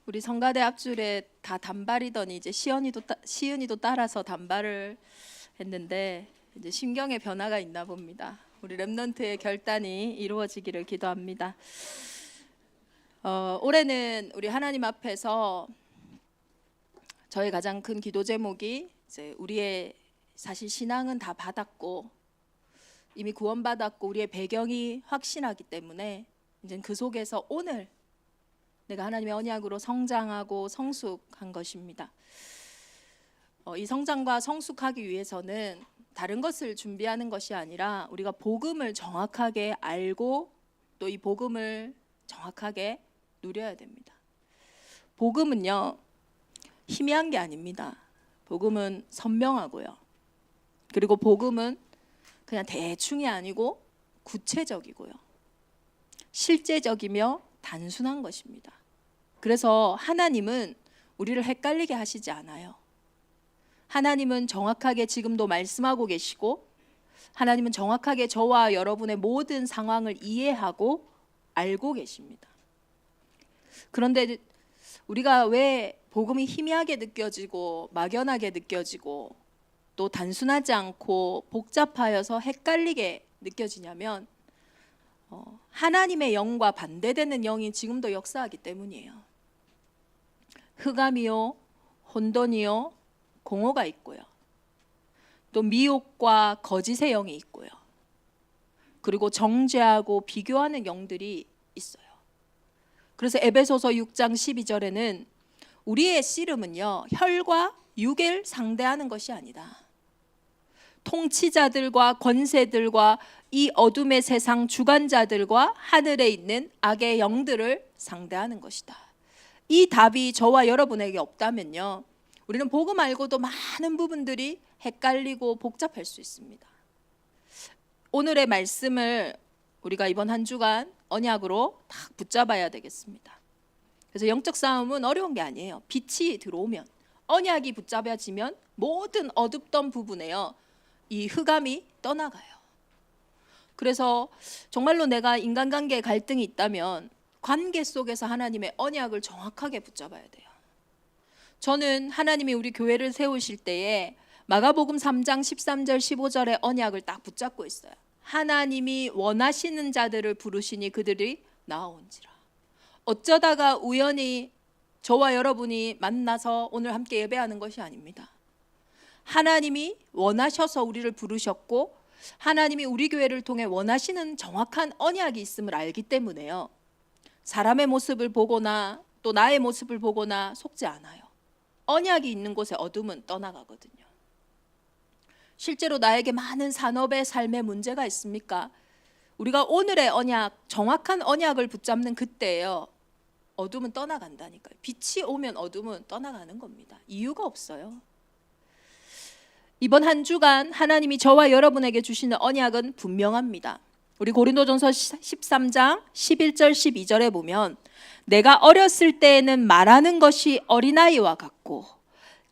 우리 성가대 앞줄에 다 단발이더니 이제 시은이도 따라서 단발을 했는데 이제 심경의 변화가 있나 봅니다. 우리 렘넌트의 결단이 이루어지기를 기도합니다. 올해는 우리 하나님 앞에서 저의 가장 큰 기도 제목이 이제 우리의 사실 신앙은 다 받았고 이미 구원받았고 우리의 배경이 확신하기 때문에 이제 그 속에서 오늘 내가 하나님의 언약으로 성장하고 성숙한 것입니다. 이 성장과 성숙하기 위해서는 다른 것을 준비하는 것이 아니라 우리가 복음을 정확하게 알고 또 이 복음을 정확하게 누려야 됩니다. 복음은요, 희미한 게 아닙니다. 복음은 선명하고요. 그리고 복음은 그냥 대충이 아니고 구체적이고요. 실제적이며 단순한 것입니다. 그래서 하나님은 우리를 헷갈리게 하시지 않아요. 하나님은 정확하게 지금도 말씀하고 계시고 하나님은 정확하게 저와 여러분의 모든 상황을 이해하고 알고 계십니다. 그런데 우리가 왜 복음이 희미하게 느껴지고 막연하게 느껴지고 또 단순하지 않고 복잡하여서 헷갈리게 느껴지냐면 하나님의 영과 반대되는 영이 지금도 역사하기 때문이에요. 흑암이요, 혼돈이요, 공허가 있고요. 또 미혹과 거짓의 영이 있고요. 그리고 정죄하고 비교하는 영들이 있어요. 그래서 에베소서 6장 12절에는 우리의 씨름은요, 혈과 육을 상대하는 것이 아니다. 통치자들과 권세들과 이 어둠의 세상 주관자들과 하늘에 있는 악의 영들을 상대하는 것이다. 이 답이 저와 여러분에게 없다면요, 우리는 복음 알고도 많은 부분들이 헷갈리고 복잡할 수 있습니다. 오늘의 말씀을 우리가 이번 한 주간 언약으로 딱 붙잡아야 되겠습니다. 그래서 영적 싸움은 어려운 게 아니에요. 빛이 들어오면, 언약이 붙잡아지면 모든 어둡던 부분에요, 이 흑암이 떠나가요. 그래서 정말로 내가 인간관계에 갈등이 있다면 관계 속에서 하나님의 언약을 정확하게 붙잡아야 돼요. 저는 하나님이 우리 교회를 세우실 때에 마가복음 3장 13절 15절의 언약을 딱 붙잡고 있어요. 하나님이 원하시는 자들을 부르시니 그들이 나아온지라. 어쩌다가 우연히 저와 여러분이 만나서 오늘 함께 예배하는 것이 아닙니다. 하나님이 원하셔서 우리를 부르셨고 하나님이 우리 교회를 통해 원하시는 정확한 언약이 있음을 알기 때문에요, 사람의 모습을 보거나 또 나의 모습을 보거나 속지 않아요. 언약이 있는 곳에 어둠은 떠나가거든요. 실제로 나에게 많은 산업의 삶의 문제가 있습니까? 우리가 오늘의 언약, 정확한 언약을 붙잡는 그때예요, 어둠은 떠나간다니까요. 빛이 오면 어둠은 떠나가는 겁니다. 이유가 없어요. 이번 한 주간 하나님이 저와 여러분에게 주시는 언약은 분명합니다. 우리 고린도전서 13장 11절 12절에 보면 내가 어렸을 때에는 말하는 것이 어린아이와 같고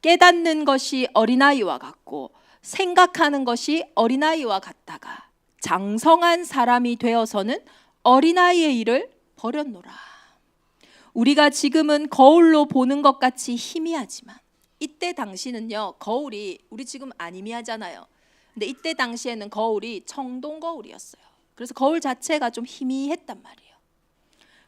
깨닫는 것이 어린아이와 같고 생각하는 것이 어린아이와 같다가 장성한 사람이 되어서는 어린아이의 일을 버렸노라. 우리가 지금은 거울로 보는 것 같이 희미하지만 이때 당시는요, 거울이 우리 지금 안 희미하잖아요. 근데 이때 당시에는 거울이 청동 거울이었어요. 그래서 거울 자체가 좀 희미했단 말이에요.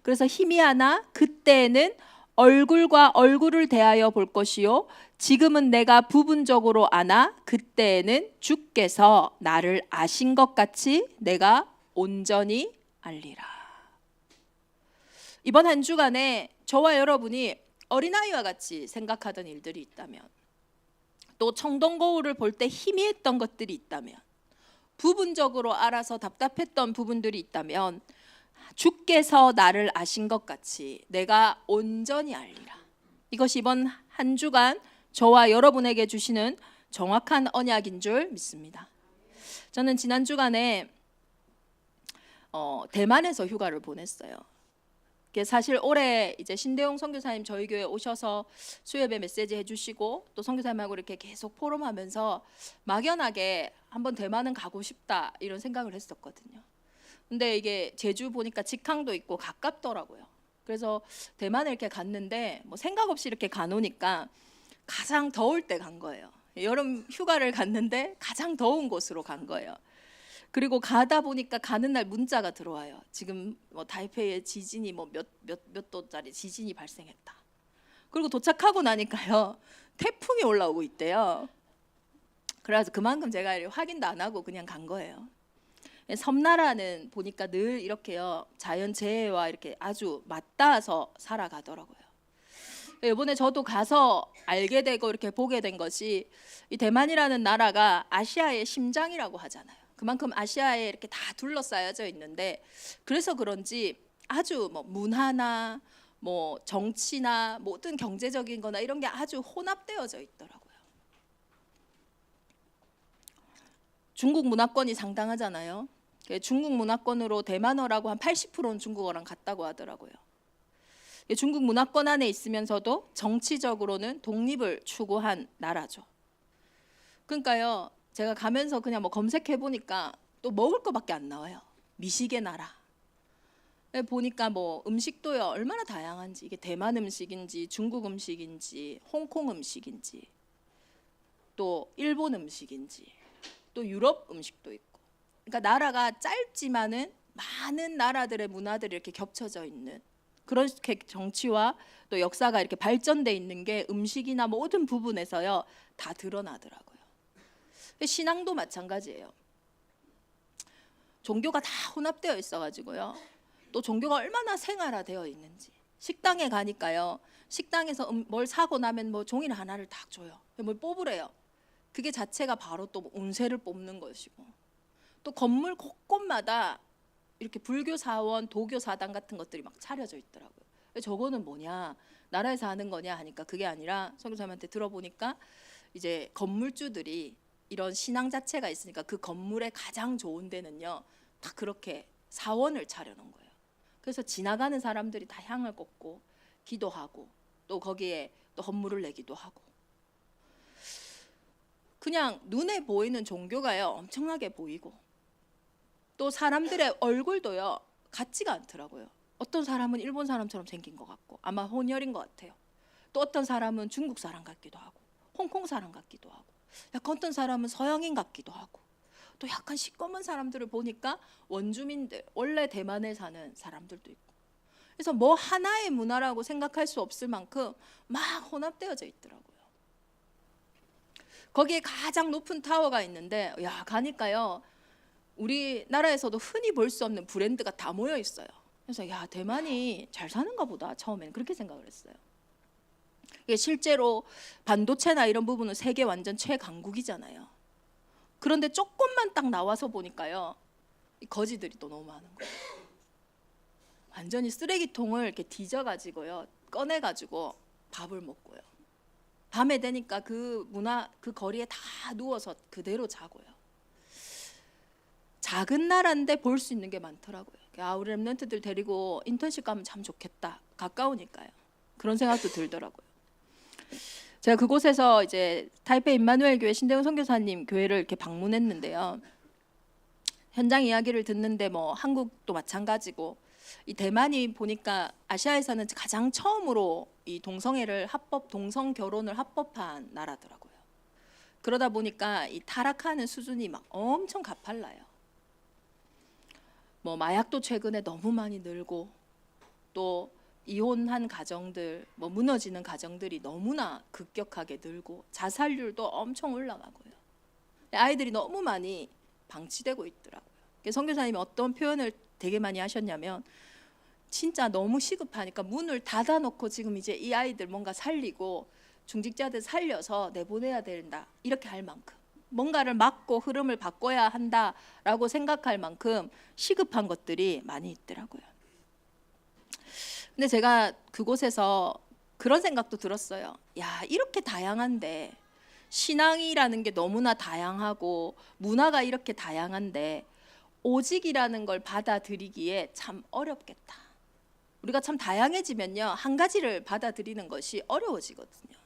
그래서 희미하나 그때는 얼굴과 얼굴을 대하여 볼 것이요 지금은 내가 부분적으로 아나 그때에는 주께서 나를 아신 것 같이 내가 온전히 알리라. 이번 한 주간에 저와 여러분이 어린아이와 같이 생각하던 일들이 있다면, 또 청동 거울을 볼 때 희미했던 것들이 있다면, 부분적으로 알아서 답답했던 부분들이 있다면 주께서 나를 아신 것 같이 내가 온전히 알리라. 이것이 이번 한 주간 저와 여러분에게 주시는 정확한 언약인 줄 믿습니다. 저는 지난 주간에 대만에서 휴가를 보냈어요. 사실 올해 이제 신대용 선교사님 저희 교회 오셔서 수요예배 메시지 해주시고 또 선교사님하고 이렇게 계속 포럼하면서 막연하게 한번 대만은 가고 싶다 이런 생각을 했었거든요. 근데 이게 제주 보니까 직항도 있고 가깝더라고요. 그래서 대만을 이렇게 갔는데 뭐 생각 없이 이렇게 가노니까 가장 더울 때 간 거예요. 여름 휴가를 갔는데 가장 더운 곳으로 간 거예요. 그리고 가다 보니까 가는 날 문자가 들어와요. 지금 뭐 타이페이에 지진이 뭐 몇 도짜리 지진이 발생했다. 그리고 도착하고 나니까요, 태풍이 올라오고 있대요. 그래서 그만큼 제가 확인도 안 하고 그냥 간 거예요. 섬나라는 보니까 늘 이렇게요, 자연재해와 이렇게 아주 맞닿아서 살아가더라고요. 이번에 저도 가서 알게 되고 이렇게 보게 된 것이, 이 대만이라는 나라가 아시아의 심장이라고 하잖아요. 그만큼 아시아에 이렇게 다 둘러싸여져 있는데, 그래서 그런지 아주 뭐 문화나 뭐 정치나 모든 경제적인 거나 이런 게 아주 혼합되어져 있더라고요. 중국 문화권이 상당하잖아요. 중국 문화권으로 대만어라고 한 80%는 중국어랑 같다고 하더라고요. 중국 문화권 안에 있으면서도 정치적으로는 독립을 추구한 나라죠. 그러니까요, 제가 가면서 그냥 뭐 검색해 보니까 또 먹을 거밖에 안 나와요. 미식의 나라. 보니까 뭐 음식도요, 얼마나 다양한지, 이게 대만 음식인지 중국 음식인지 홍콩 음식인지 또 일본 음식인지 또 유럽 음식도 있고, 그러니까 나라가 짧지만은 많은 나라들의 문화들이 이렇게 겹쳐져 있는, 그렇게 정치와 또 역사가 이렇게 발전돼 있는 게 음식이나 모든 부분에서요 다 드러나더라고요. 신앙도 마찬가지예요. 종교가 다 혼합되어 있어가지고요, 또 종교가 얼마나 생활화되어 있는지. 식당에 가니까요, 식당에서 뭘 사고 나면 뭐 종이를 하나를 딱 줘요. 뭘 뽑으래요. 그게 자체가 바로 또 운세를 뽑는 것이고, 또 건물 곳곳마다 이렇게 불교 사원, 도교 사당 같은 것들이 막 차려져 있더라고요. 저거는 뭐냐, 나라에서 하는 거냐 하니까 그게 아니라, 선교사님한테 들어보니까 이제 건물주들이 이런 신앙 자체가 있으니까 그 건물의 가장 좋은 데는요 다 그렇게 사원을 차려놓은 거예요. 그래서 지나가는 사람들이 다 향을 꽂고 기도하고 또 거기에 또 헌물을 내기도 하고, 그냥 눈에 보이는 종교가요 엄청나게 보이고, 또 사람들의 얼굴도요 같지가 않더라고요. 어떤 사람은 일본 사람처럼 생긴 것 같고 아마 혼혈인 것 같아요. 또 어떤 사람은 중국 사람 같기도 하고 홍콩 사람 같기도 하고, 약간 어떤 사람은 서양인 같기도 하고, 또 약간 시꺼먼 사람들을 보니까 원주민들, 원래 대만에 사는 사람들도 있고, 그래서 뭐 하나의 문화라고 생각할 수 없을 만큼 막 혼합되어져 있더라고요. 거기에 가장 높은 타워가 있는데, 야, 가니까요 우리나라에서도 흔히 볼 수 없는 브랜드가 다 모여 있어요. 그래서 야, 대만이 잘 사는가 보다 처음에는 그렇게 생각을 했어요. 이게 실제로 반도체나 이런 부분은 세계 완전 최강국이잖아요. 그런데 조금만 딱 나와서 보니까요, 이 거지들이 또 너무 많은 거예요. 완전히 쓰레기통을 이렇게 뒤져가지고요, 꺼내가지고 밥을 먹고요. 밤에 되니까 그 거리에 다 누워서 그대로 자고요. 작은 나라인데 볼 수 있는 게 많더라고요. 아, 우리 랩런트들 데리고 인턴십 가면 참 좋겠다. 가까우니까요. 그런 생각도 들더라고요. 제가 그곳에서 이제 타이페이 임마누엘 교회 신대훈 선교사님 교회를 이렇게 방문했는데요. 현장 이야기를 듣는데 뭐 한국도 마찬가지고, 이 대만이 보니까 아시아에서는 가장 처음으로 이 동성 결혼을 합법한 나라더라고요. 그러다 보니까 이 타락하는 수준이 막 엄청 가팔라요. 뭐 마약도 최근에 너무 많이 늘고, 또 이혼한 가정들, 뭐 무너지는 가정들이 너무나 급격하게 늘고, 자살률도 엄청 올라가고요. 아이들이 너무 많이 방치되고 있더라고요. 선교사님이 어떤 표현을 되게 많이 하셨냐면, 진짜 너무 시급하니까 문을 닫아놓고 지금 이제 이 아이들 뭔가 살리고 중직자들 살려서 내보내야 된다, 이렇게 할 만큼 뭔가를 막고 흐름을 바꿔야 한다라고 생각할 만큼 시급한 것들이 많이 있더라고요. 근데 제가 그곳에서 그런 생각도 들었어요. 야, 이렇게 다양한데, 신앙이라는 게 너무나 다양하고 문화가 이렇게 다양한데 오직이라는 걸 받아들이기에 참 어렵겠다. 우리가 참 다양해지면요, 한 가지를 받아들이는 것이 어려워지거든요.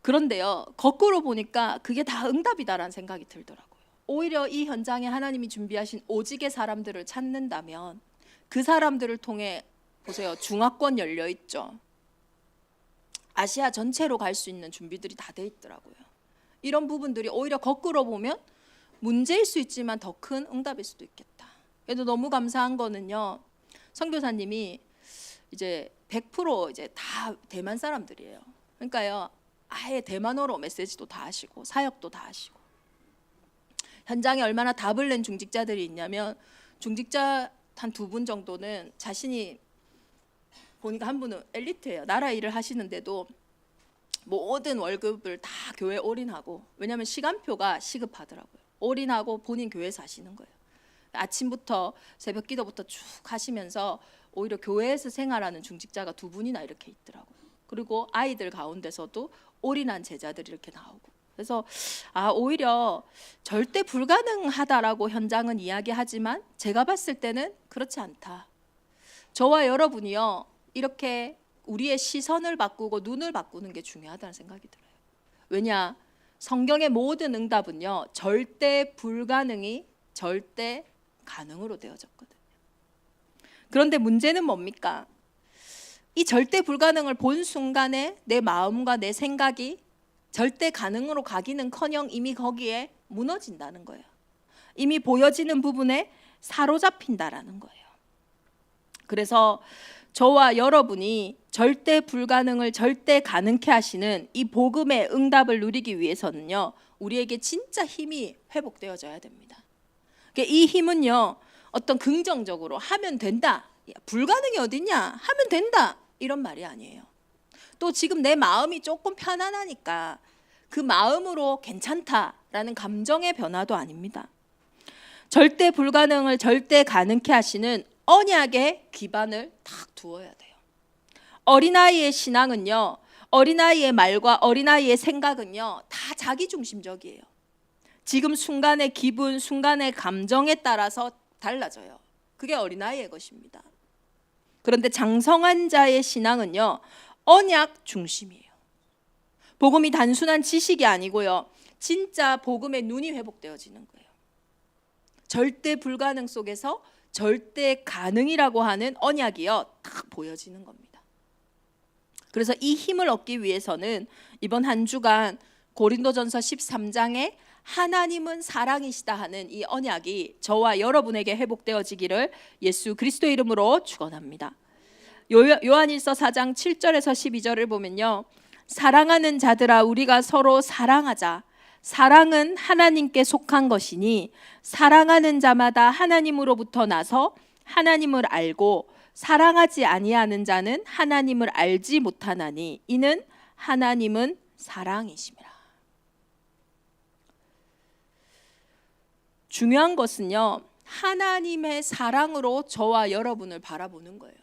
그런데요, 거꾸로 보니까 그게 다 응답이다라는 생각이 들더라고요. 오히려 이 현장에 하나님이 준비하신 오직의 사람들을 찾는다면 그 사람들을 통해 보세요. 중화권 열려 있죠. 아시아 전체로 갈 수 있는 준비들이 다 돼 있더라고요. 이런 부분들이 오히려 거꾸로 보면 문제일 수 있지만 더 큰 응답일 수도 있겠다. 그래도 너무 감사한 거는요. 선교사님이 이제 100% 이제 다 대만 사람들이에요. 그러니까요. 아예 대만어로 메시지도 다 하시고 사역도 다 하시고. 현장에 얼마나 답을 낸 중직자들이 있냐면 중직자 한 2분 정도는 자신이 보니까 한 분은 엘리트예요. 나라 일을 하시는데도 모든 월급을 다 교회에 올인하고, 왜냐하면 시간표가 시급하더라고요. 올인하고 본인 교회에서 하시는 거예요. 아침부터 새벽 기도부터 쭉 하시면서 오히려 교회에서 생활하는 중직자가 2분이나 이렇게 있더라고요. 그리고 아이들 가운데서도 올인한 제자들이 이렇게 나오고. 그래서 오히려 절대 불가능하다라고 현장은 이야기하지만 제가 봤을 때는 그렇지 않다. 저와 여러분이요, 이렇게 우리의 시선을 바꾸고 눈을 바꾸는 게 중요하다는 생각이 들어요. 왜냐? 성경의 모든 응답은요, 절대 불가능이 절대 가능으로 되어졌거든요. 그런데 문제는 뭡니까? 이 절대 불가능을 본 순간에 내 마음과 내 생각이 절대 가능으로 가기는커녕 이미 거기에 무너진다는 거예요. 이미 보여지는 부분에 사로잡힌다라는 거예요. 그래서 저와 여러분이 절대 불가능을 절대 가능케 하시는 이 복음의 응답을 누리기 위해서는요, 우리에게 진짜 힘이 회복되어져야 됩니다. 이 힘은요, 어떤 긍정적으로 하면 된다, 불가능이 어딨냐, 하면 된다, 이런 말이 아니에요. 또 지금 내 마음이 조금 편안하니까 그 마음으로 괜찮다라는 감정의 변화도 아닙니다. 절대 불가능을 절대 가능케 하시는 언약의 기반을 딱 두어야 돼요. 어린아이의 신앙은요, 어린아이의 말과 어린아이의 생각은요, 다 자기중심적이에요. 지금 순간의 기분, 순간의 감정에 따라서 달라져요. 그게 어린아이의 것입니다. 그런데 장성한 자의 신앙은요, 언약 중심이에요. 복음이 단순한 지식이 아니고요, 진짜 복음의 눈이 회복되어지는 거예요. 절대 불가능 속에서 절대 가능이라고 하는 언약이요, 딱 보여지는 겁니다. 그래서 이 힘을 얻기 위해서는 이번 한 주간 고린도전서 13장에 하나님은 사랑이시다 하는 이 언약이 저와 여러분에게 회복되어지기를 예수 그리스도의 이름으로 축원합니다. 요한일서 4장 7절에서 12절을 보면요, 사랑하는 자들아 우리가 서로 사랑하자. 사랑은 하나님께 속한 것이니 사랑하는 자마다 하나님으로부터 나서 하나님을 알고 사랑하지 아니하는 자는 하나님을 알지 못하나니 이는 하나님은 사랑이심이라. 중요한 것은요, 하나님의 사랑으로 저와 여러분을 바라보는 거예요.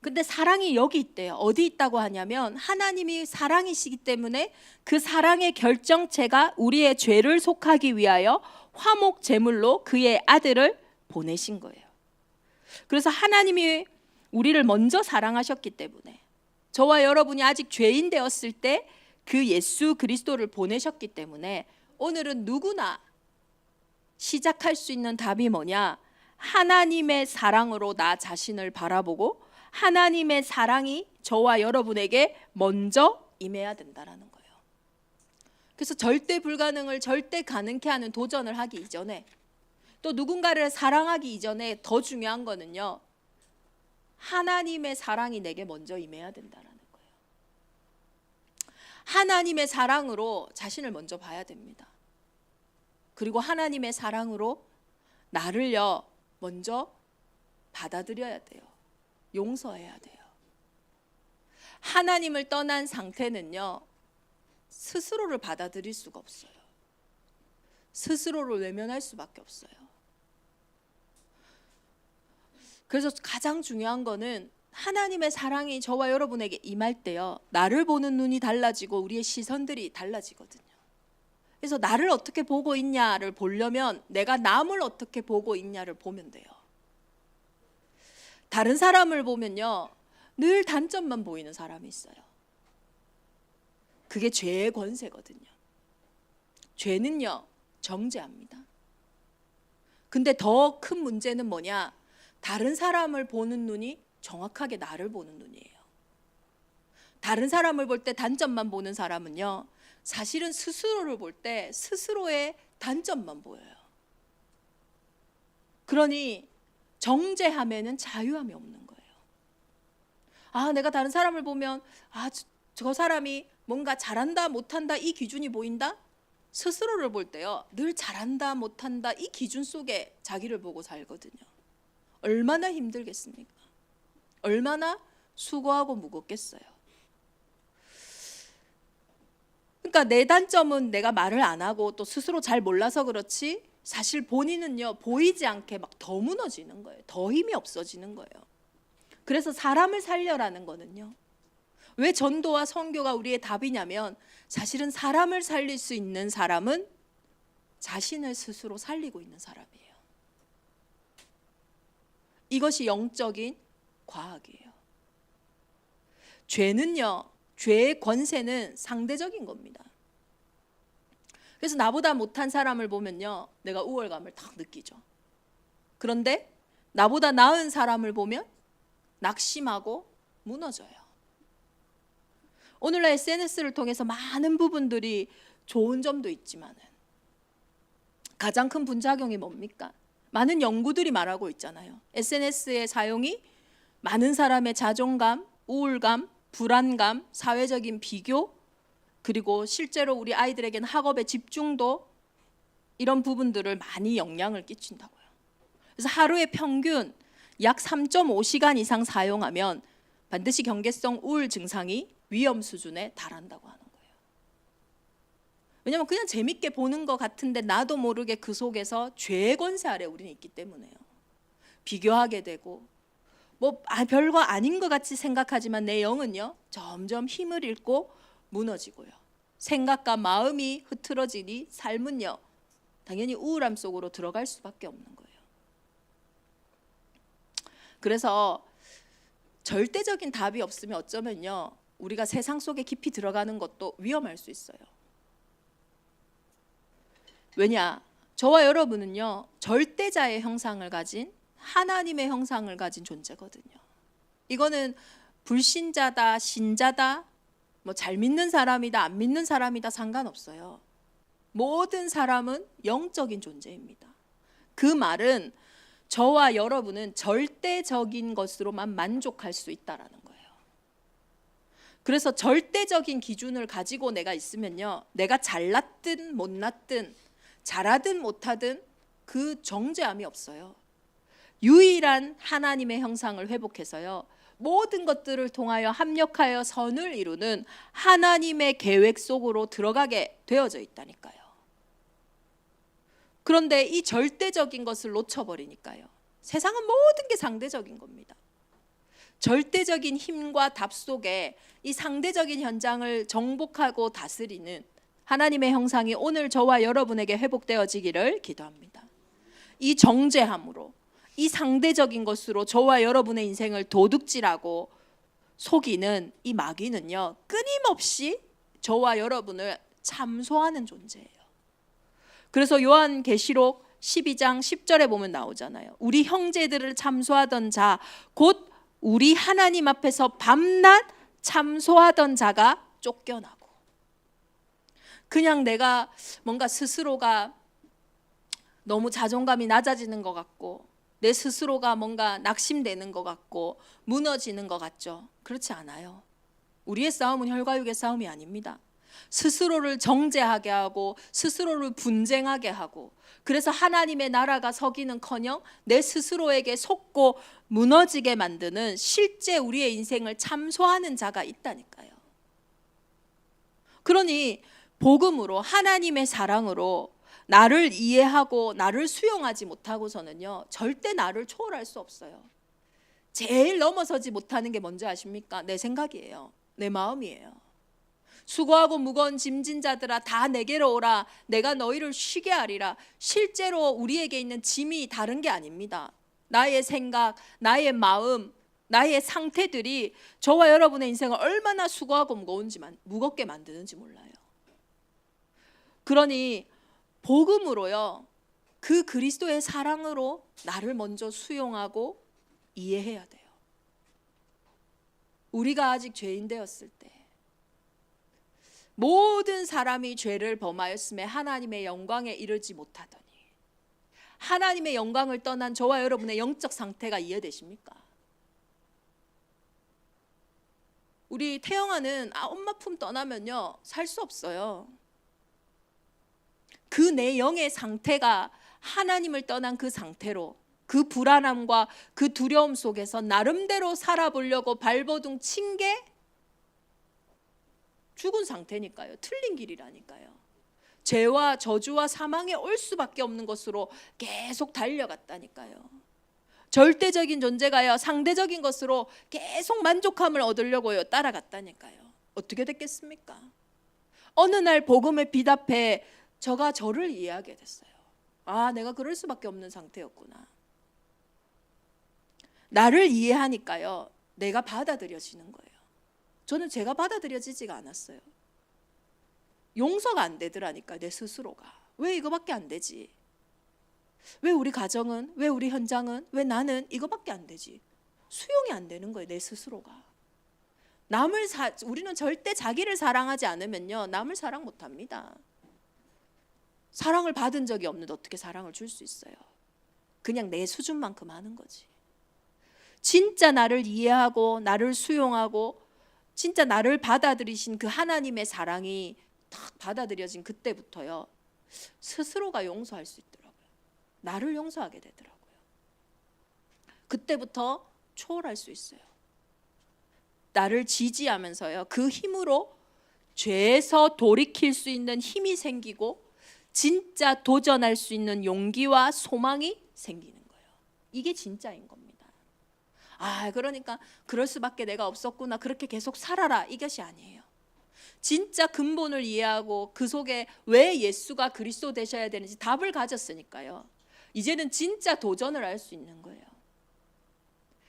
근데 사랑이 여기 있대요. 어디 있다고 하냐면 하나님이 사랑이시기 때문에 그 사랑의 결정체가 우리의 죄를 속하기 위하여 화목 제물로 그의 아들을 보내신 거예요. 그래서 하나님이 우리를 먼저 사랑하셨기 때문에 저와 여러분이 아직 죄인 되었을 때 그 예수 그리스도를 보내셨기 때문에 오늘은 누구나 시작할 수 있는 답이 뭐냐? 하나님의 사랑으로 나 자신을 바라보고 하나님의 사랑이 저와 여러분에게 먼저 임해야 된다라는 거예요. 그래서 절대 불가능을 절대 가능케 하는 도전을 하기 이전에, 또 누군가를 사랑하기 이전에 더 중요한 거는요, 하나님의 사랑이 내게 먼저 임해야 된다라는 거예요. 하나님의 사랑으로 자신을 먼저 봐야 됩니다. 그리고 하나님의 사랑으로 나를요 먼저 받아들여야 돼요. 용서해야 돼요. 하나님을 떠난 상태는요, 스스로를 받아들일 수가 없어요. 스스로를 외면할 수밖에 없어요. 그래서 가장 중요한 거는 하나님의 사랑이 저와 여러분에게 임할 때요, 나를 보는 눈이 달라지고 우리의 시선들이 달라지거든요. 그래서 나를 어떻게 보고 있냐를 보려면 내가 남을 어떻게 보고 있냐를 보면 돼요. 다른 사람을 보면요, 늘 단점만 보이는 사람이 있어요. 그게 죄의 권세거든요. 죄는요 정죄합니다. 근데 더 큰 문제는 뭐냐? 다른 사람을 보는 눈이 정확하게 나를 보는 눈이에요. 다른 사람을 볼 때 단점만 보는 사람은요, 사실은 스스로를 볼 때 스스로의 단점만 보여요. 그러니 정죄함에는 자유함이 없는 거예요. 아, 내가 다른 사람을 보면 저 사람이 뭔가 잘한다 못한다 이 기준이 보인다? 스스로를 볼 때요, 늘 잘한다 못한다 이 기준 속에 자기를 보고 살거든요. 얼마나 힘들겠습니까? 얼마나 수고하고 무겁겠어요. 그러니까 내 단점은 내가 말을 안 하고 또 스스로 잘 몰라서 그렇지, 사실 본인은요, 보이지 않게 막 더 무너지는 거예요. 더 힘이 없어지는 거예요. 그래서 사람을 살려라는 거는요, 왜 전도와 선교가 우리의 답이냐면, 사실은 사람을 살릴 수 있는 사람은 자신을 스스로 살리고 있는 사람이에요. 이것이 영적인 과학이에요. 죄는요, 죄의 권세는 상대적인 겁니다. 그래서 나보다 못한 사람을 보면요, 내가 우월감을 딱 느끼죠. 그런데 나보다 나은 사람을 보면 낙심하고 무너져요. 오늘날 SNS를 통해서 많은 부분들이 좋은 점도 있지만 가장 큰 부작용이 뭡니까? 많은 연구들이 말하고 있잖아요. SNS의 사용이 많은 사람의 자존감, 우울감, 불안감, 사회적인 비교, 그리고 실제로 우리 아이들에게는 학업의 집중도, 이런 부분들을 많이 영향을 끼친다고요. 그래서 하루에 평균 약 3.5시간 이상 사용하면 반드시 경계성 우울 증상이 위험 수준에 달한다고 하는 거예요. 왜냐하면 그냥 재밌게 보는 것 같은데 나도 모르게 그 속에서 죄의 권세 아래 우리는 있기 때문에요. 비교하게 되고 별거 아닌 것 같이 생각하지만 내 영은요, 점점 힘을 잃고 무너지고요. 생각과 마음이 흐트러지니 삶은요, 당연히 우울함 속으로 들어갈 수밖에 없는 거예요. 그래서 절대적인 답이 없으면 어쩌면요, 우리가 세상 속에 깊이 들어가는 것도 위험할 수 있어요. 왜냐? 저와 여러분은요, 절대자의 형상을 가진, 하나님의 형상을 가진 존재거든요. 이거는 불신자다, 신자다, 잘 믿는 사람이다, 안 믿는 사람이다 상관없어요. 모든 사람은 영적인 존재입니다. 그 말은 저와 여러분은 절대적인 것으로만 만족할 수 있다라는 거예요. 그래서 절대적인 기준을 가지고 내가 있으면요, 내가 잘났든 못났든 잘하든 못하든 그 정죄함이 없어요. 유일한 하나님의 형상을 회복해서요, 모든 것들을 통하여 합력하여 선을 이루는 하나님의 계획 속으로 들어가게 되어져 있다니까요. 그런데 이 절대적인 것을 놓쳐버리니까요, 세상은 모든 게 상대적인 겁니다. 절대적인 힘과 답 속에 이 상대적인 현장을 정복하고 다스리는 하나님의 형상이 오늘 저와 여러분에게 회복되어지기를 기도합니다. 이 정죄함으로, 이 상대적인 것으로 저와 여러분의 인생을 도둑질하고 속이는 이 마귀는요, 끊임없이 저와 여러분을 참소하는 존재예요. 그래서 요한계시록 12장 10절에 보면 나오잖아요. 우리 형제들을 참소하던 자, 곧 우리 하나님 앞에서 밤낮 참소하던 자가 쫓겨나고. 그냥 내가 뭔가 스스로가 너무 자존감이 낮아지는 것 같고, 내 스스로가 뭔가 낙심되는 것 같고 무너지는 것 같죠? 그렇지 않아요. 우리의 싸움은 혈과 육의 싸움이 아닙니다. 스스로를 정죄하게 하고 스스로를 분쟁하게 하고, 그래서 하나님의 나라가 서기는커녕 내 스스로에게 속고 무너지게 만드는 실제 우리의 인생을 참소하는 자가 있다니까요. 그러니 복음으로, 하나님의 사랑으로 나를 이해하고 나를 수용하지 못하고서는요, 절대 나를 초월할 수 없어요. 제일 넘어서지 못하는 게 뭔지 아십니까? 내 생각이에요. 내 마음이에요. 수고하고 무거운 짐진 자들아 다 내게로 오라, 내가 너희를 쉬게 하리라. 실제로 우리에게 있는 짐이 다른 게 아닙니다. 나의 생각, 나의 마음, 나의 상태들이 저와 여러분의 인생을 얼마나 수고하고 무겁게 만드는지 몰라요. 그러니 복음으로요, 그 그리스도의 사랑으로 나를 먼저 수용하고 이해해야 돼요. 우리가 아직 죄인 되었을 때 모든 사람이 죄를 범하였음에 하나님의 영광에 이르지 못하더니 하나님의 영광을 떠난 저와 여러분의 영적 상태가 이해되십니까? 우리 태영아는 엄마 품 떠나면요 살 수 없어요. 그 내 영의 상태가 하나님을 떠난 그 상태로 그 불안함과 그 두려움 속에서 나름대로 살아보려고 발버둥 친 게 죽은 상태니까요. 틀린 길이라니까요. 죄와 저주와 사망에 올 수밖에 없는 것으로 계속 달려갔다니까요. 절대적인 존재가요 상대적인 것으로 계속 만족함을 얻으려고요 따라갔다니까요. 어떻게 됐겠습니까? 어느 날 복음의 빛 앞에 저가 저를 이해하게 됐어요. 아, 내가 그럴 수밖에 없는 상태였구나. 나를 이해하니까요 내가 받아들여지는 거예요. 저는 제가 받아들여지지가 않았어요. 용서가 안 되더라니까 내 스스로가. 왜 이거밖에 안 되지? 왜 우리 가정은? 왜 우리 현장은? 왜 나는? 이거밖에 안 되지? 수용이 안 되는 거예요 내 스스로가. 우리는 절대 자기를 사랑하지 않으면요 남을 사랑 못합니다. 사랑을 받은 적이 없는데 어떻게 사랑을 줄 수 있어요? 그냥 내 수준만큼 하는 거지. 진짜 나를 이해하고 나를 수용하고 진짜 나를 받아들이신 그 하나님의 사랑이 딱 받아들여진 그때부터요 스스로가 용서할 수 있더라고요. 나를 용서하게 되더라고요. 그때부터 초월할 수 있어요. 나를 지지하면서요 그 힘으로 죄에서 돌이킬 수 있는 힘이 생기고 진짜 도전할 수 있는 용기와 소망이 생기는 거예요. 이게 진짜인 겁니다. 그러니까 그럴 수밖에 내가 없었구나 그렇게 계속 살아라 이것이 아니에요. 진짜 근본을 이해하고 그 속에 왜 예수가 그리스도 되셔야 되는지 답을 가졌으니까요 이제는 진짜 도전을 할 수 있는 거예요.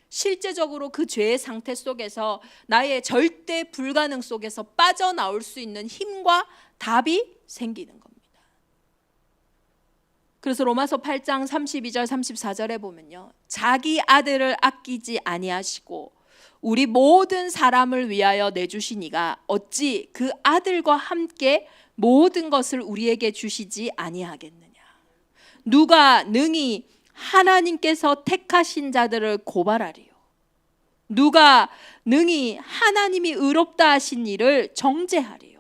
실제적으로 그 죄의 상태 속에서 나의 절대 불가능 속에서 빠져나올 수 있는 힘과 답이 생기는 겁니다. 그래서 로마서 8장 32절 34절에 보면요 자기 아들을 아끼지 아니하시고 우리 모든 사람을 위하여 내주시니가 어찌 그 아들과 함께 모든 것을 우리에게 주시지 아니하겠느냐. 누가 능히 하나님께서 택하신 자들을 고발하리요. 누가 능히 하나님이 의롭다 하신 일을 정죄하리요.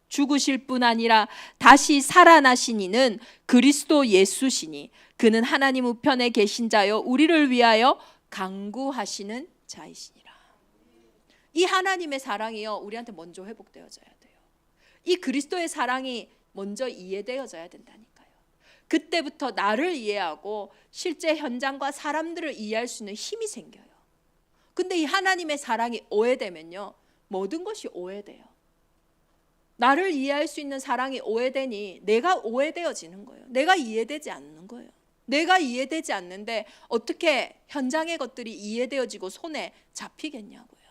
죽으실 뿐 아니라 다시 살아나신 이는 그리스도 예수시니 그는 하나님 우편에 계신 자요 우리를 위하여 간구하시는 자이시니라. 이 하나님의 사랑이요 우리한테 먼저 회복되어져야 돼요. 이 그리스도의 사랑이 먼저 이해되어져야 된다니까요. 그때부터 나를 이해하고 실제 현장과 사람들을 이해할 수 있는 힘이 생겨요. 근데 이 하나님의 사랑이 오해되면요 모든 것이 오해돼요. 나를 이해할 수 있는 사랑이 오해되니 내가 오해되어지는 거예요. 내가 이해되지 않는 거예요. 내가 이해되지 않는데 어떻게 현장의 것들이 이해되어지고 손에 잡히겠냐고요.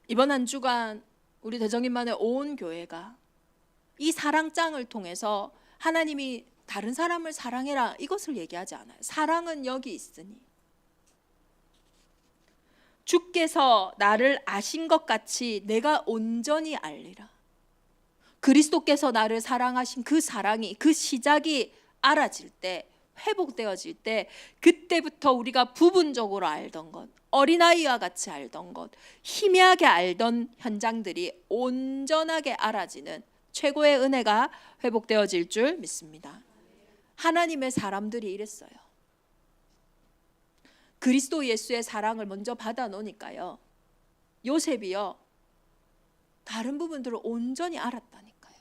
이번 한 주간 우리 대정인만의 온 교회가 이 사랑장을 통해서 하나님이 다른 사람을 사랑해라 이것을 얘기하지 않아요. 사랑은 여기 있으니 주께서 나를 아신 것 같이 내가 온전히 알리라. 그리스도께서 나를 사랑하신 그 사랑이 그 시작이 알아질 때 회복되어질 때 그때부터 우리가 부분적으로 알던 것 어린아이와 같이 알던 것 희미하게 알던 현장들이 온전하게 알아지는 최고의 은혜가 회복되어질 줄 믿습니다. 하나님의 사람들이 이랬어요. 그리스도 예수의 사랑을 먼저 받아 놓으니까요 요셉이요 다른 부분들을 온전히 알았다니까요.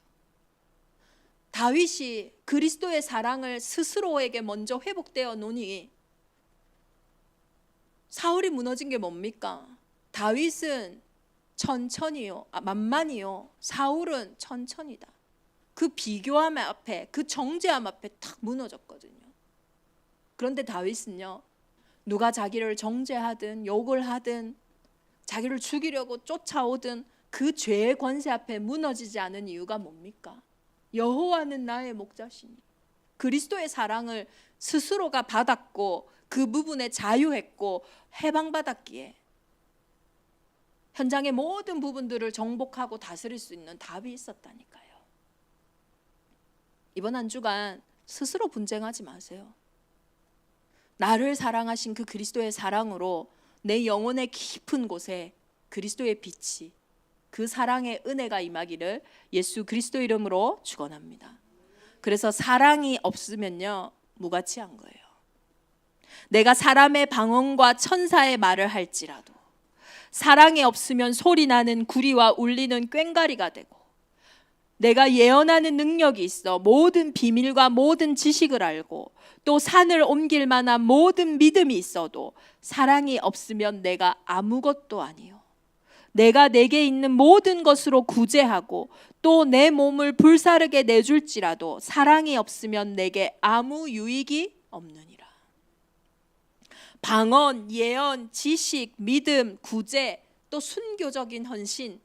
다윗이 그리스도의 사랑을 스스로에게 먼저 회복되어 놓으니 사울이 무너진 게 뭡니까? 다윗은 천천히요 만만히요 사울은 천천히다. 그 비교함 앞에 그 정죄함 앞에 탁 무너졌거든요. 그런데 다윗은요 누가 자기를 정죄하든 욕을 하든 자기를 죽이려고 쫓아오든 그 죄의 권세 앞에 무너지지 않은 이유가 뭡니까? 여호와는 나의 목자시니 그리스도의 사랑을 스스로가 받았고 그 부분에 자유했고 해방받았기에 현장의 모든 부분들을 정복하고 다스릴 수 있는 답이 있었다니까요. 이번 한 주간 스스로 분쟁하지 마세요. 나를 사랑하신 그 그리스도의 사랑으로 내 영혼의 깊은 곳에 그리스도의 빛이, 그 사랑의 은혜가 임하기를 예수 그리스도 이름으로 축원합니다. 그래서 사랑이 없으면요, 무가치한 거예요. 내가 사람의 방언과 천사의 말을 할지라도 사랑이 없으면 소리나는 구리와 울리는 꽹과리가 되고, 내가 예언하는 능력이 있어 모든 비밀과 모든 지식을 알고 또 산을 옮길 만한 모든 믿음이 있어도 사랑이 없으면 내가 아무것도 아니요. 내가 내게 있는 모든 것으로 구제하고 또 내 몸을 불사르게 내줄지라도 사랑이 없으면 내게 아무 유익이 없느니라. 방언, 예언, 지식, 믿음, 구제, 또 순교적인 헌신,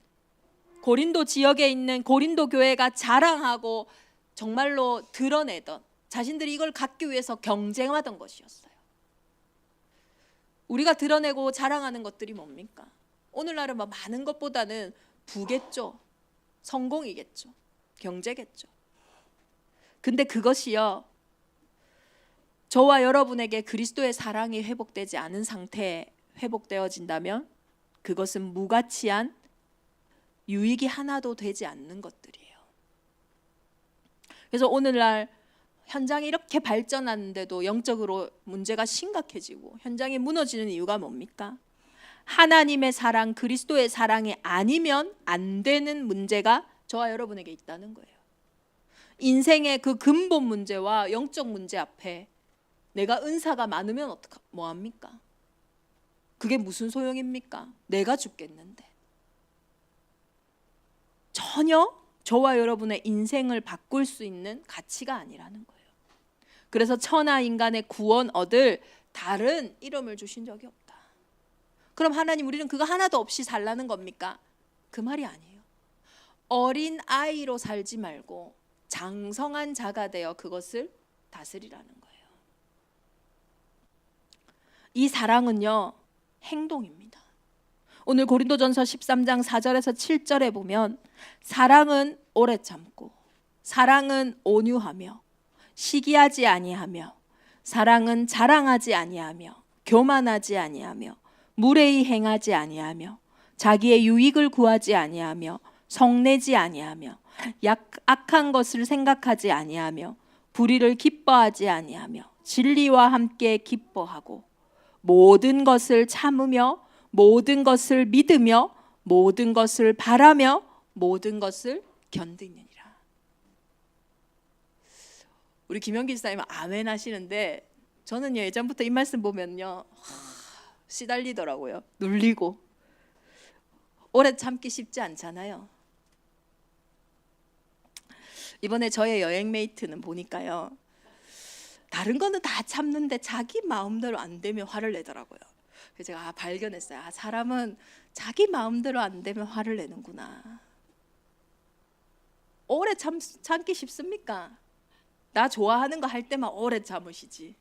고린도 지역에 있는 고린도 교회가 자랑하고 정말로 드러내던, 자신들이 이걸 갖기 위해서 경쟁하던 것이었어요. 우리가 드러내고 자랑하는 것들이 뭡니까? 오늘날은 많은 것보다는 부겠죠, 성공이겠죠, 경제겠죠. 근데 그것이요, 저와 여러분에게 그리스도의 사랑이 회복되지 않은 상태에 회복되어진다면 그것은 무가치한 유익이 하나도 되지 않는 것들이에요. 그래서 오늘날 현장이 이렇게 발전하는데도 영적으로 문제가 심각해지고 현장이 무너지는 이유가 뭡니까? 하나님의 사랑, 그리스도의 사랑이 아니면 안 되는 문제가 저와 여러분에게 있다는 거예요. 인생의 그 근본 문제와 영적 문제 앞에 내가 은사가 많으면 뭐합니까? 그게 무슨 소용입니까? 내가 죽겠는데. 전혀 저와 여러분의 인생을 바꿀 수 있는 가치가 아니라는 거예요. 그래서 천하 인간의 구원 얻을 다른 이름을 주신 적이 없다. 그럼 하나님, 우리는 그거 하나도 없이 살라는 겁니까? 그 말이 아니에요. 어린 아이로 살지 말고 장성한 자가 되어 그것을 다스리라는 거예요. 이 사랑은요, 행동입니다. 오늘 고린도전서 13장 4절에서 7절에 보면 사랑은 오래 참고 사랑은 온유하며 시기하지 아니하며 사랑은 자랑하지 아니하며 교만하지 아니하며 무례히 행하지 아니하며 자기의 유익을 구하지 아니하며 성내지 아니하며 악한 것을 생각하지 아니하며 불의를 기뻐하지 아니하며 진리와 함께 기뻐하고 모든 것을 참으며 모든 것을 믿으며 모든 것을 바라며 모든 것을 견디느니라. 우리 김영기 집사님은 아멘 하시는데 저는 예전부터 이 말씀 보면요, 시달리더라고요. 눌리고. 오래 참기 쉽지 않잖아요. 이번에 저의 여행 메이트는 보니까요, 다른 거는 다 참는데 자기 마음대로 안 되면 화를 내더라고요. 그래서 제가 발견했어요. 사람은 자기 마음대로 안 되면 화를 내는구나. 오래 참기 쉽습니까? 나 좋아하는 거 할 때만 오래 참으시지.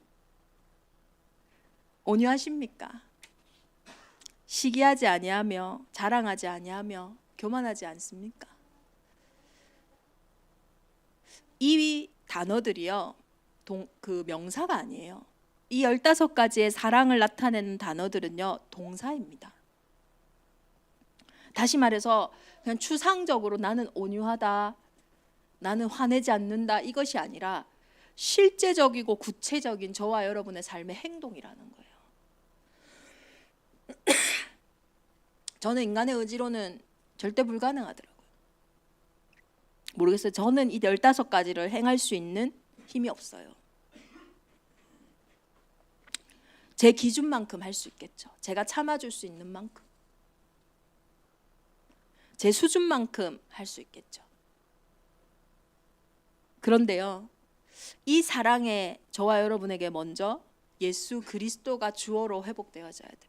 온유하십니까? 시기하지 아니하며 자랑하지 아니하며 교만하지 않습니까? 이 단어들이요, 그 명사가 아니에요. 이 15가지의 사랑을 나타내는 단어들은요, 동사입니다. 다시 말해서 그냥 추상적으로 나는 온유하다, 나는 화내지 않는다, 이것이 아니라 실제적이고 구체적인 저와 여러분의 삶의 행동이라는 거예요. 저는 인간의 의지로는 절대 불가능하더라고요. 모르겠어요. 저는 이 15가지를 행할 수 있는 힘이 없어요. 제 기준만큼 할 수 있겠죠. 제가 참아줄 수 있는 만큼, 제 수준만큼 할 수 있겠죠. 그런데요, 이 사랑에 저와 여러분에게 먼저 예수 그리스도가 주어로 회복되어져야 됩니다.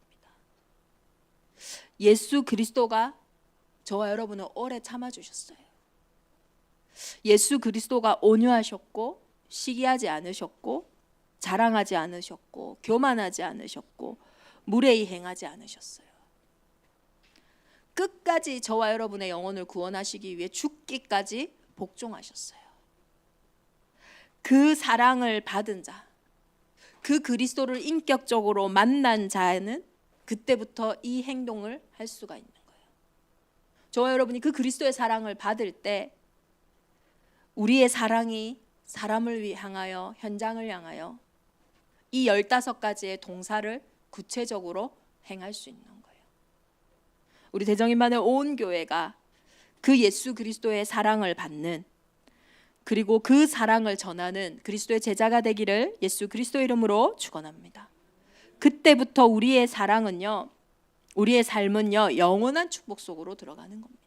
예수 그리스도가 저와 여러분을 오래 참아주셨어요. 예수 그리스도가 온유하셨고 시기하지 않으셨고 자랑하지 않으셨고 교만하지 않으셨고 무례히 행하지 않으셨어요. 끝까지 저와 여러분의 영혼을 구원하시기 위해 죽기까지 복종하셨어요. 그 사랑을 받은 자, 그 그리스도를 인격적으로 만난 자는 그때부터 이 행동을 할 수가 있는 거예요. 저와 여러분이 그 그리스도의 사랑을 받을 때 우리의 사랑이 사람을 향하여, 현장을 향하여 이 15가지의 동사를 구체적으로 행할 수 있는 거예요. 우리 대정인만의 온 교회가 그 예수 그리스도의 사랑을 받는, 그리고 그 사랑을 전하는 그리스도의 제자가 되기를 예수 그리스도 이름으로 축원합니다. 그때부터 우리의 사랑은요, 우리의 삶은요, 영원한 축복 속으로 들어가는 겁니다.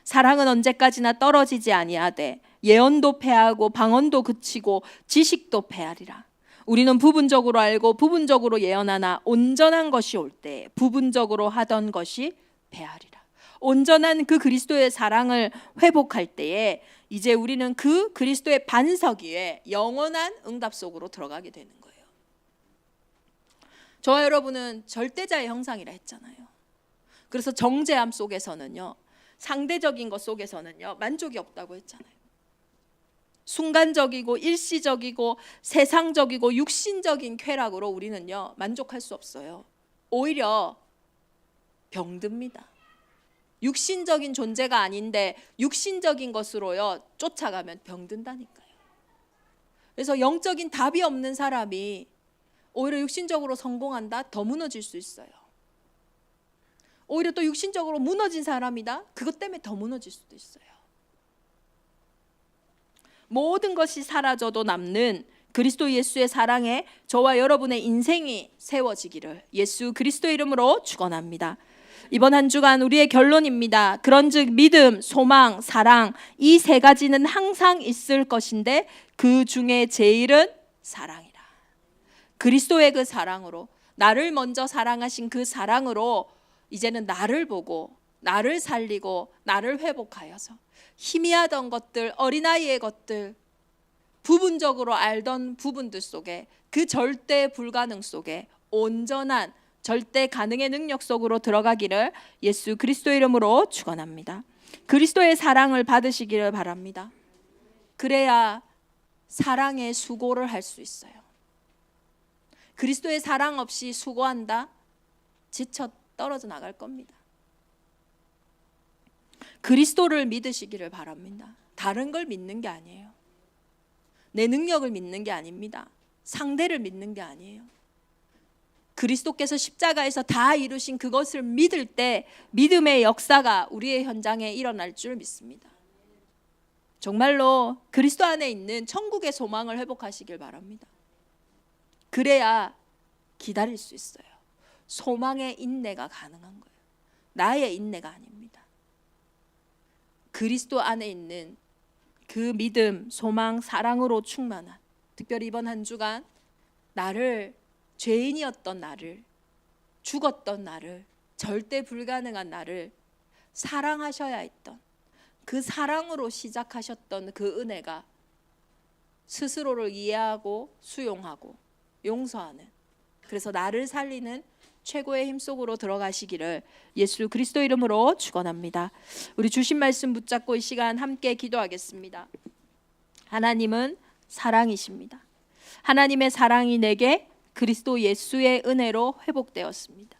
사랑은 언제까지나 떨어지지 아니하되 예언도 패하고 방언도 그치고 지식도 패하리라. 우리는 부분적으로 알고 부분적으로 예언하나 온전한 것이 올 때 부분적으로 하던 것이 패하리라. 온전한 그 그리스도의 사랑을 회복할 때에 이제 우리는 그 그리스도의 반석 위에 영원한 응답 속으로 들어가게 되는 거예요. 저와 여러분은 절대자의 형상이라 했잖아요. 그래서 정죄함 속에서는요, 상대적인 것 속에서는요, 만족이 없다고 했잖아요. 순간적이고 일시적이고 세상적이고 육신적인 쾌락으로 우리는요, 만족할 수 없어요. 오히려 병듭니다. 육신적인 존재가 아닌데 육신적인 것으로요 쫓아가면 병든다니까요. 그래서 영적인 답이 없는 사람이 오히려 육신적으로 성공한다, 더 무너질 수 있어요. 오히려 또 육신적으로 무너진 사람이다, 그것 때문에 더 무너질 수도 있어요. 모든 것이 사라져도 남는 그리스도 예수의 사랑에 저와 여러분의 인생이 세워지기를 예수 그리스도 이름으로 축원합니다. 이번 한 주간 우리의 결론입니다. 그런즉 믿음, 소망, 사랑, 이 3가지는 항상 있을 것인데 그 중에 제일은 사랑이라. 그리스도의 그 사랑으로, 나를 먼저 사랑하신 그 사랑으로 이제는 나를 보고 나를 살리고 나를 회복하여서 희미하던 것들, 어린아이의 것들, 부분적으로 알던 부분들 속에, 그 절대 불가능 속에 온전한 절대 가능의 능력 속으로 들어가기를 예수 그리스도 이름으로 축원합니다. 그리스도의 사랑을 받으시기를 바랍니다. 그래야 사랑의 수고를 할 수 있어요. 그리스도의 사랑 없이 수고한다? 지쳐 떨어져 나갈 겁니다. 그리스도를 믿으시기를 바랍니다. 다른 걸 믿는 게 아니에요. 내 능력을 믿는 게 아닙니다. 상대를 믿는 게 아니에요. 그리스도께서 십자가에서 다 이루신 그것을 믿을 때 믿음의 역사가 우리의 현장에 일어날 줄 믿습니다. 정말로 그리스도 안에 있는 천국의 소망을 회복하시길 바랍니다. 그래야 기다릴 수 있어요. 소망의 인내가 가능한 거예요. 나의 인내가 아닙니다. 그리스도 안에 있는 그 믿음, 소망, 사랑으로 충만한, 특별히 이번 한 주간 나를, 죄인이었던 나를, 죽었던 나를, 절대 불가능한 나를 사랑하셔야 했던 그 사랑으로 시작하셨던 그 은혜가 스스로를 이해하고 수용하고 용서하는, 그래서 나를 살리는 최고의 힘 속으로 들어가시기를 예수 그리스도 이름으로 축원합니다. 우리 주신 말씀 붙잡고 이 시간 함께 기도하겠습니다. 하나님은 사랑이십니다. 하나님의 사랑이 내게 그리스도 예수의 은혜로 회복되었습니다.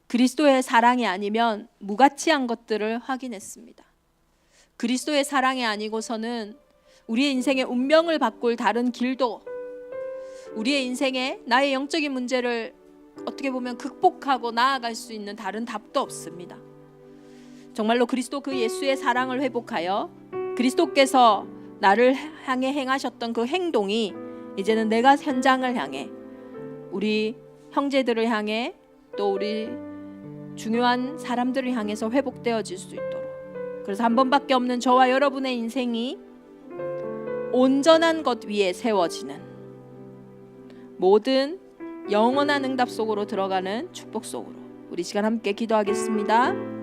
그리스도의 사랑이 아니면 무가치한 것들을 확인했습니다. 그리스도의 사랑이 아니고서는 우리의 인생의 운명을 바꿀 다른 길도, 우리의 인생에 나의 영적인 문제를 어떻게 보면 극복하고 나아갈 수 있는 다른 답도 없습니다. 정말로 그리스도 그 예수의 사랑을 회복하여 그리스도께서 나를 향해 행하셨던 그 행동이 이제는 내가 현장을 향해, 우리 형제들을 향해, 또 우리 중요한 사람들을 향해서 회복되어질 수 있도록, 그래서 한 번밖에 없는 저와 여러분의 인생이 온전한 것 위에 세워지는, 모든 영원한 응답 속으로 들어가는 축복 속으로 우리 시간 함께 기도하겠습니다.